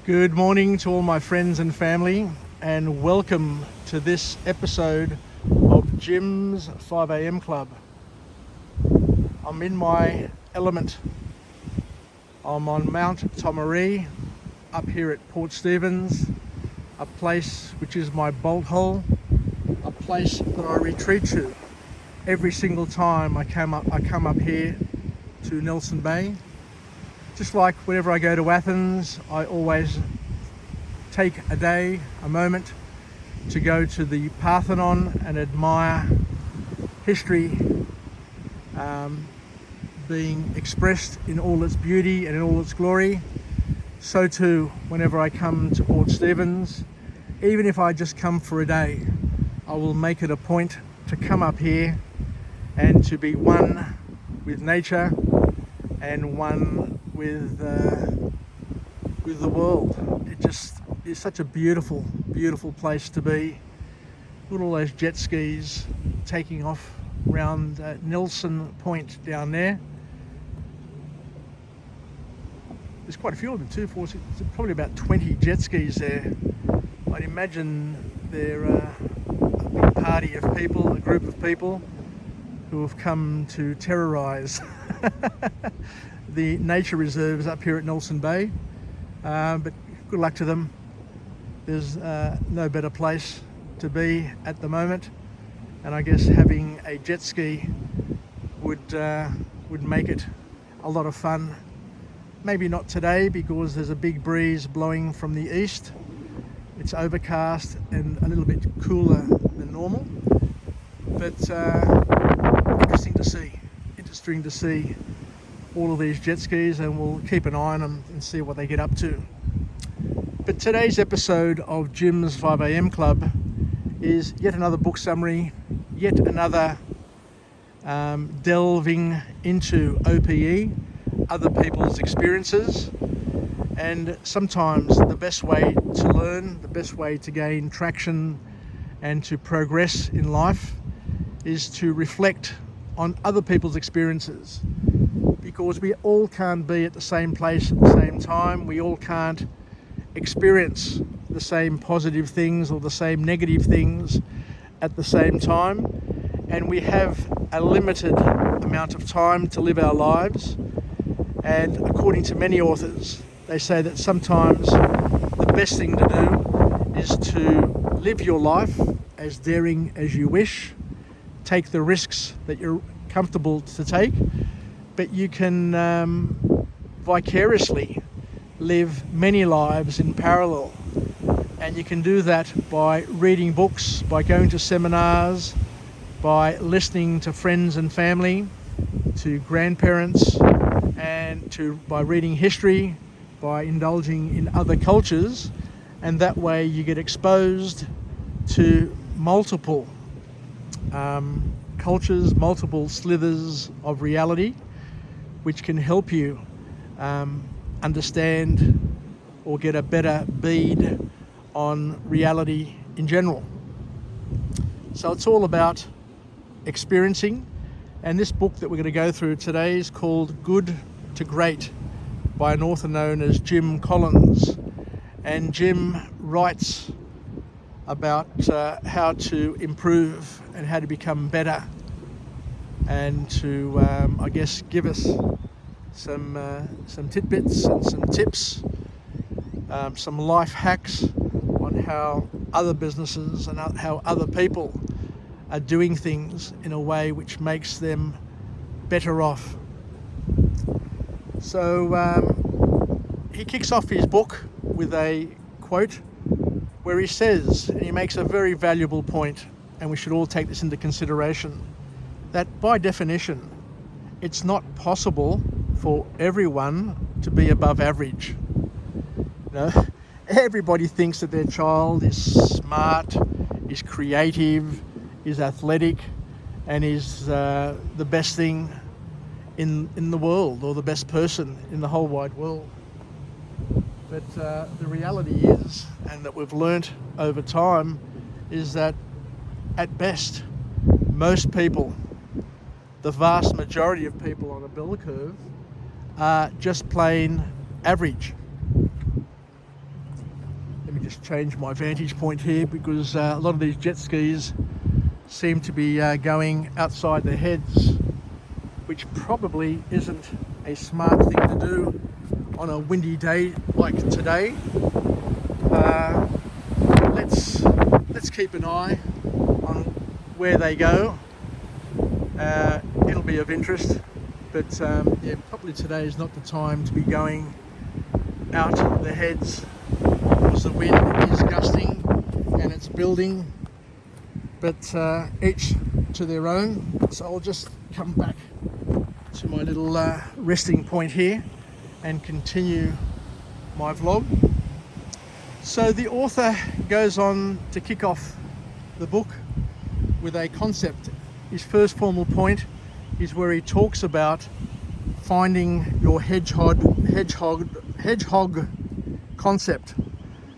Good morning to all my friends and family, and welcome to this episode of Jim's 5am Club. I'm in my element. I'm on Mount Tomaree, up here at Port Stephens, a place which is my bolt hole, a place that I retreat to every single time I come up here to Nelson Bay. Just like whenever I go to Athens, I always take a moment to go to the Parthenon and admire history being expressed in all its beauty and in all its glory. So too, whenever I come to Port Stephens, even if I just come for a day, I will make it a point to come up here and to be one with nature and one with the world. It just is such a beautiful place to be. Look at all those jet skis taking off around Nelson Point down there. There's quite a few of them too, probably about 20 jet skis there. I'd imagine they're a big party of people, a group of people who have come to terrorise the nature reserves up here at Nelson Bay, but good luck to them. There's no better place to be at the moment, and I guess having a jet ski would make it a lot of fun. Maybe not today because there's a big breeze blowing from the east. It's overcast and a little bit cooler than normal, but interesting to see all of these jet skis, and we'll keep an eye on them and see what they get up to. But today's episode of Jim's 5am Club is yet another book summary, yet another delving into OPE, other people's experiences. And sometimes the best way to learn, the best way to gain traction and to progress in life is to reflect on other people's experiences, because we all can't be at the same place at the same time. We all can't experience the same positive things or the same negative things at the same time, and we have a limited amount of time to live our lives. And according to many authors, they say that sometimes the best thing to do is to live your life as daring as you wish, take the risks that you're comfortable to take, but you can vicariously live many lives in parallel. And you can do that by reading books, by going to seminars, by listening to friends and family, to grandparents, and by reading history, by indulging in other cultures. And that way you get exposed to multiple cultures, multiple slithers of reality, which can help you understand or get a better bead on reality in general. So it's all about experiencing, and this book that we're going to go through today is called Good to Great by an author known as Jim Collins. And Jim writes about how to improve and how to become better, and to I guess give us some tidbits and some tips, some life hacks on how other businesses and how other people are doing things in a way which makes them better off. So he kicks off his book with a quote where he says, and he makes a very valuable point, and we should all take this into consideration, that by definition it's not possible for everyone to be above average. You know, everybody thinks that their child is smart, is creative, is athletic, and is the best thing in the world, or the best person in the whole wide world. But the reality is, and that we've learnt over time, is that at best, most people, the vast majority of people on a bell curve, are just plain average. just change my vantage point here because a lot of these jet skis seem to be going outside their heads, which probably isn't a smart thing to do on a windy day like today. Let's keep an eye on where they go. It'll be of interest, but yeah, probably today is not the time to be going out the heads because the wind is gusting and it's building, but each to their own. So I'll just come back to my little resting point here and continue my vlog. So the author goes on to kick off the book with a concept. His first formal point is where he talks about finding your hedgehog concept.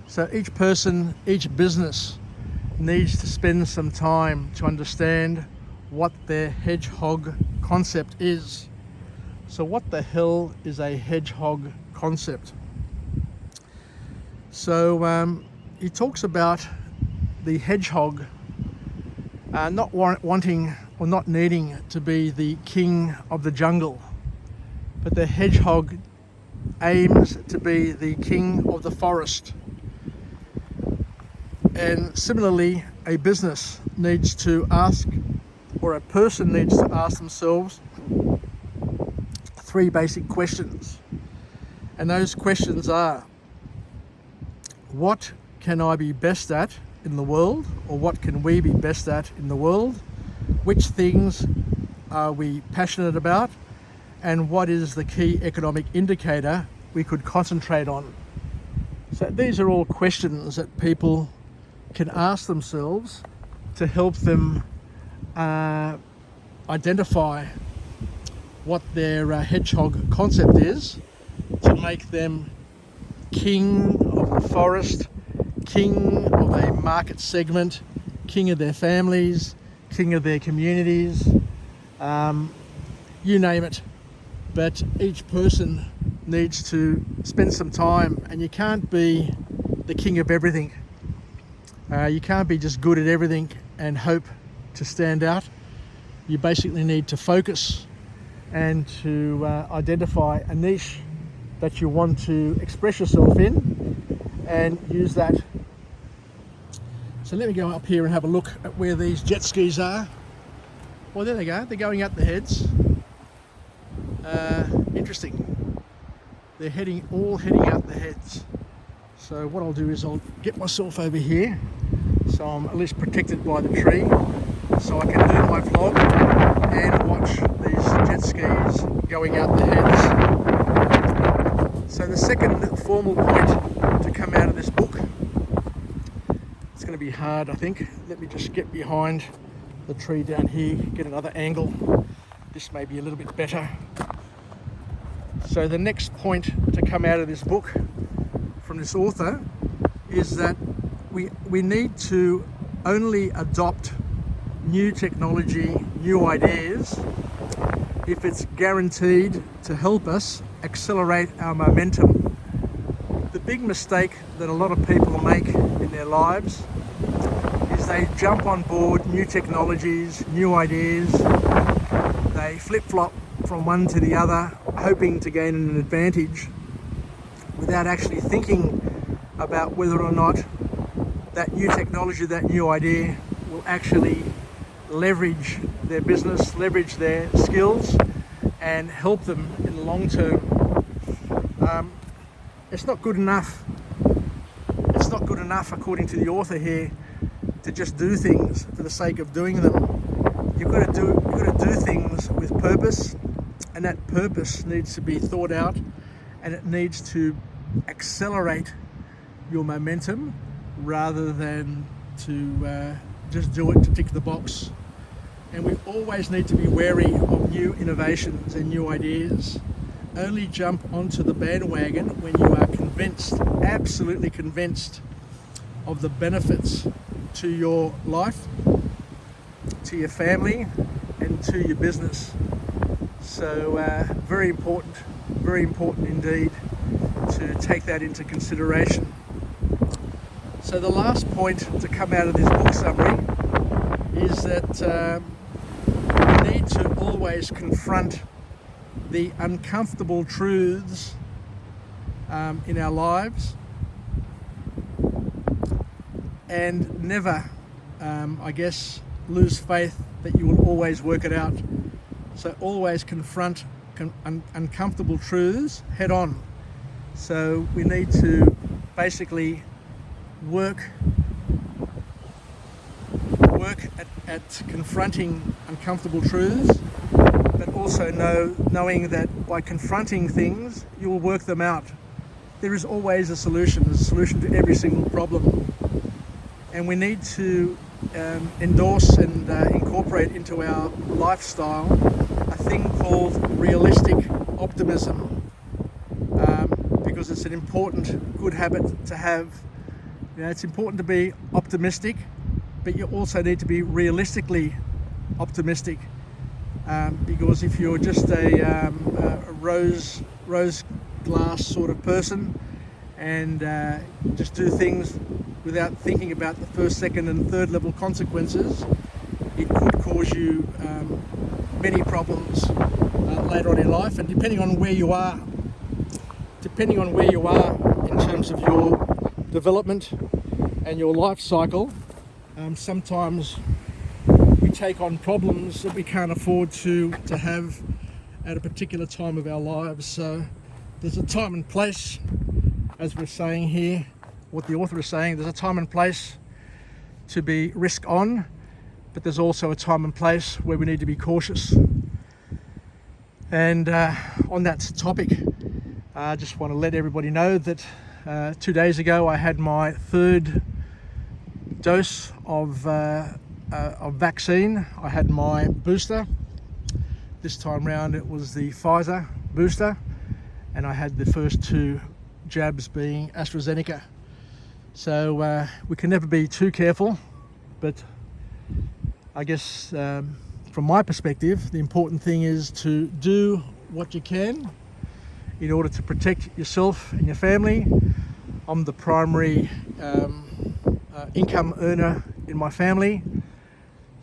So each person, each business needs to spend some time to understand what their hedgehog concept is. So what the hell is a hedgehog concept? So he talks about the hedgehog not wanting or not needing to be the king of the jungle, but the hedgehog aims to be the king of the forest. And similarly, a business needs to ask, or a person needs to ask themselves, 3 basic questions. And those questions are, what can I be best at in the world, or what can we be best at in the world? Which things are we passionate about? And what is the key economic indicator we could concentrate on? So these are all questions that people can ask themselves to help them identify what their hedgehog concept is, to make them king of the forest, king of a market segment, king of their families, king of their communities, you name it. But each person needs to spend some time, and you can't be the king of everything. You can't be just good at everything and hope to stand out. You basically need to focus and to identify a niche that you want to express yourself in and use that. So let me go up here and have a look at where these jet skis are. Well, there they go. They're going up the heads. Interesting. They're all heading out the heads. So what I'll do is I'll get myself over here so I'm at least protected by the tree, so I can do my vlog and watch these jet skis going out the heads. So the second formal point to come out of this book, it's going to be hard, I think. Let me just get behind the tree down here, get another angle. This may be a little bit better. So the next point to come out of this book from this author is that we need to only adopt new technology, new ideas, if it's guaranteed to help us accelerate our momentum. The big mistake that a lot of people make in their lives is they jump on board new technologies, new ideas, they flip-flop from one to the other, hoping to gain an advantage without actually thinking about whether or not that new technology, that new idea will actually leverage their business, leverage their skills and help them in the long term. It's not good enough. It's not good enough, according to the author here, to just do things for the sake of doing them. You've got to do things with purpose, and that purpose needs to be thought out, and it needs to accelerate your momentum rather than to just do it to tick the box. And we always need to be wary of new innovations and new ideas. Only jump onto the bandwagon when you are convinced, absolutely convinced, of the benefits to your life, to your family, and to your business. So very important indeed to take that into consideration. So the last point to come out of this book summary is that we need to always confront the uncomfortable truths in our lives, and never, lose faith that you will always work it out. So always confront uncomfortable truths head on. So we need to basically work at confronting uncomfortable truths, but also knowing that by confronting things, you will work them out. There is always a solution. There's a solution to every single problem. And we need to endorse and incorporate into our lifestyle a thing called realistic optimism, because it's an important, good habit to have. You know, it's important to be optimistic, but you also need to be realistically optimistic, because if you're just a rose glass sort of person and just do things without thinking about the first, second and third level consequences, it could cause you many problems later on in life. And depending on where you are in terms of your development and your life cycle, sometimes we take on problems that we can't afford to have at a particular time of our lives. So there's a time and place, as we're saying here, what the author is saying, there's a time and place to be risk on, but there's also a time and place where we need to be cautious. And on that topic, I just want to let everybody know that 2 days ago I had my third dose of vaccine. I had my booster. This time round it was the Pfizer booster, and I had the first two jabs being AstraZeneca. So we can never be too careful, but I guess from my perspective, the important thing is to do what you can in order to protect yourself and your family. I'm the primary income earner in my family,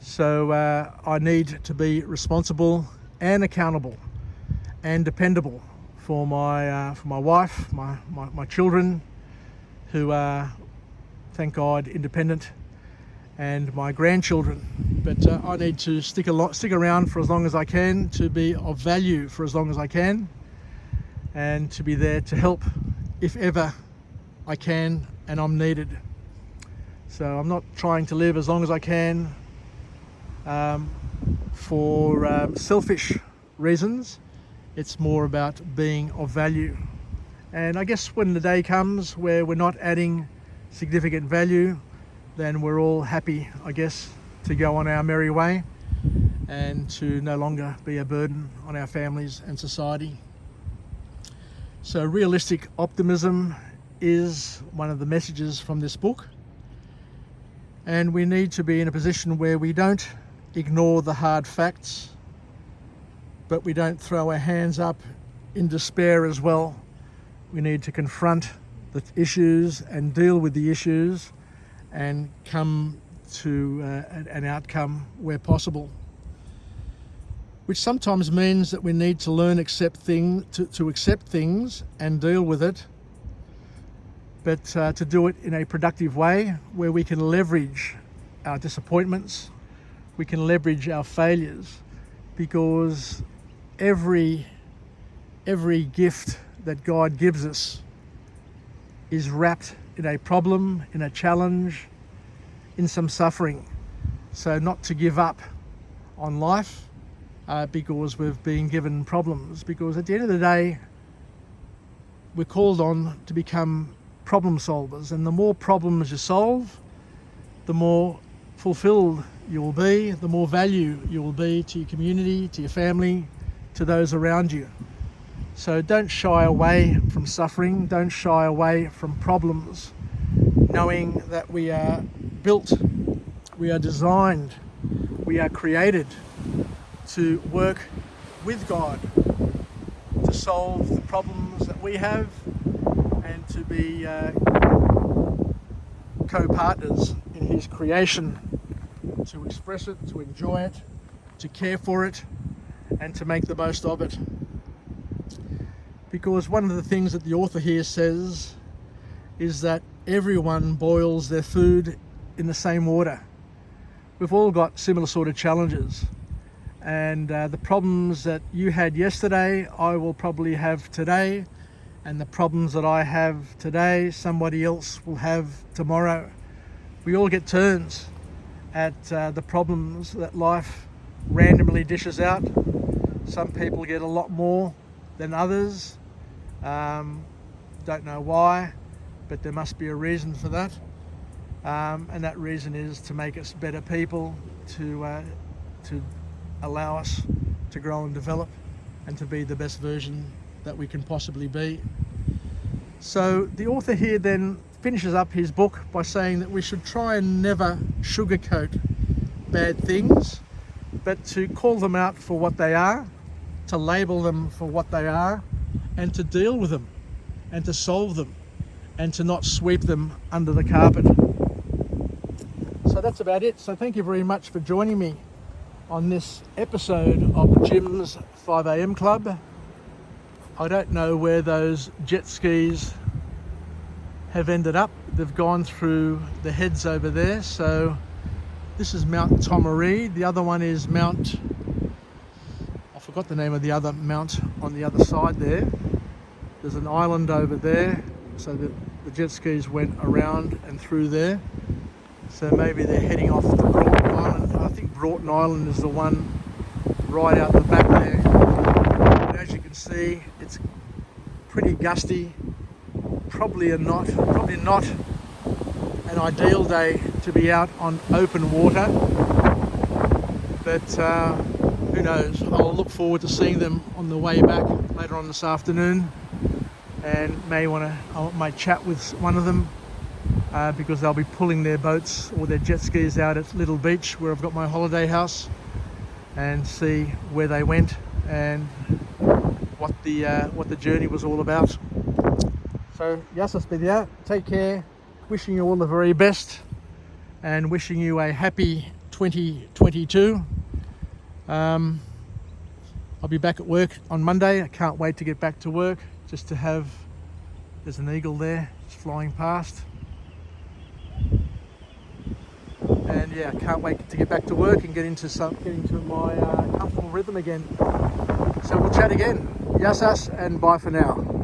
so I need to be responsible and accountable and dependable for my wife, my children, who are, thank God, independent, and my grandchildren. But I need to stick around for as long as I can, to be of value for as long as I can, and to be there to help if ever I can and I'm needed. So I'm not trying to live as long as I can for selfish reasons. It's more about being of value. And I guess when the day comes where we're not adding significant value, then we're all happy, I guess, to go on our merry way and to no longer be a burden on our families and society. So realistic optimism is one of the messages from this book. And we need to be in a position where we don't ignore the hard facts, but we don't throw our hands up in despair as well. We need to confront the issues and deal with the issues and come to an outcome where possible, which sometimes means that we need to learn to accept things and deal with it, but to do it in a productive way where we can leverage our disappointments, we can leverage our failures, because every gift that God gives us is wrapped in a problem, in a challenge, in some suffering. So not to give up on life because we've been given problems, because at the end of the day, we're called on to become problem solvers, and the more problems you solve, the more fulfilled you will be, the more value you will be to your community, to your family, to those around you. So don't shy away from suffering, don't shy away from problems, knowing that we are built, we are designed, we are created to work with God to solve the problems that we have, and to be co-partners in his creation, to express it, to enjoy it, to care for it, and to make the most of it. Because one of the things that the author here says is that everyone boils their food in the same water. We've all got similar sort of challenges, and the problems that you had yesterday I will probably have today, and the problems that I have today somebody else will have tomorrow. We all get turns at the problems that life randomly dishes out. Some people get a lot more than others. Don't know why, but there must be a reason for that. And that reason is to make us better people, to allow us to grow and develop and to be the best version that we can possibly be. So the author here then finishes up his book by saying that we should try and never sugarcoat bad things, but to call them out for what they are, to label them for what they are, and to deal with them, and to solve them, and to not sweep them under the carpet. So that's about it. So thank you very much for joining me on this episode of Jim's 5am Club. I don't know where those jet skis have ended up. They've gone through the heads over there. So this is Mount Tomaree. The other one is Mount, I forgot the name of the other mount on the other side there. There's an island over there, so the jet skis went around and through there. So maybe they're heading off to Broughton Island. I think Broughton Island is the one right out the back there. And as you can see, it's pretty gusty. Probably not an ideal day to be out on open water. But who knows? I'll look forward to seeing them on the way back later on this afternoon, and I might chat with one of them because they'll be pulling their boats or their jet skis out at Little Beach, where I've got my holiday house, and see where they went and what the journey was all about. So, yes, that's been out. Take care. Wishing you all the very best, and wishing you a happy 2022. I'll be back at work on Monday. I can't wait to get back to work, just to have, there's an eagle there, it's flying past. And yeah, I can't wait to get back to work and get into my comfortable rhythm again. So we'll chat again. Yasas, and bye for now.